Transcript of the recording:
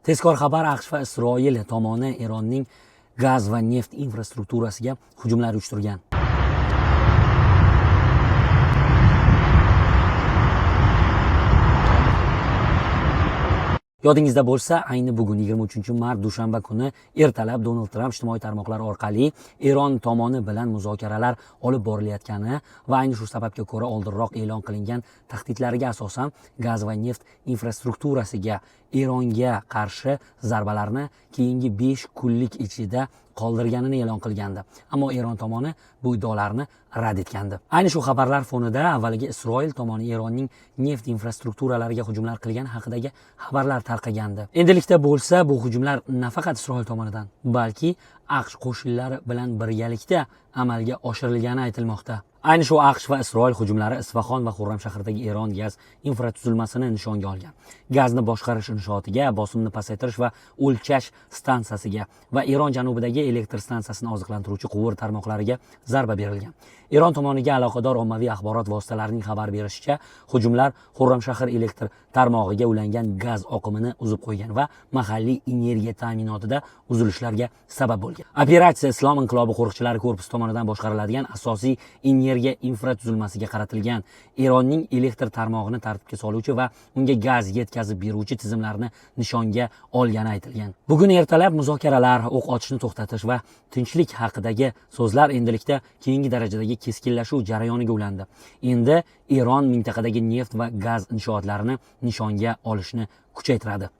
Tezkor xabar: AQSh va Isroil tomoni Eronning gaz va neft infrastrukturasiga hujumlar uyushtirgan. Yodingizda bo'lsa, ayni bugun 23-mart dushanba kuni ertalab Donald Tramp ijtimoiy tarmoqlar orqali Eron tomoni bilan muzokaralar olib borilayotgani va ayni shu sababga ko'ra oldinroq e'lon qilingan tahdidlarga asosan gaz va neft infrastrukturasiga Eronga qarshi zarbalarni keyingi 5 kunlik ichida qoldirganini e'lon qilgandi. Ammo Eron tomoni bu iddaolarni rad etgandi. Ayni shu xabarlar fonida avvaliga Isroil tomoni Eronning neft infrastrukturalariga hujumlar qilgani haqidagi xabarlar tarqagandi. Endilikda bo'lsa, bu hujumlar nafaqat Isroil tomonidan, balki AQSh qo'shinlari bilan birgalikda amalga oshirilgani aytilmoqda. Ayni shu AQSh va Isroil hujumlari Isfahon va Xurramshahrdagi Eron gaz infratuzilmasini nishonga olgan. Gazni boshqarish inshootiga, bosimni pasaytirish va o'lchash stansiyasiga va Eron janubidagi elektr stansiyasini oziqlantiruvchi quvur tarmoqlariga zarba berilgan. Eron tomoniga aloqador ommaviy axborot vositalarining xabar berishicha, hujumlar Xurramshahr elektr tarmog'iga ulangan gaz oqimini uzib qo'ygan va mahalliy energiya ta'minotida uzilishlarga sabab bo'lgan. Operatsiya Islom inqilobi qo'riqchilari korpusi tomonidan boshqariladigan asosiy energiya infratuzilmasiga qaratilgan. Eronning elektr tarmog'ini tartibga soluvchi va unga gaz yetkazib beruvchi tizimlarni nishonga olgani aytilgan. Bugun ertalab muzokaralar, o'q ochishni to'xtatish va tinchlik haqidagi so'zlar endilikda keyingi darajadagi keskinlashuv jarayoniga ulandi. Endi Eron mintaqadagi neft va gaz inshootlarini nishonga olishni kuchaytiradi.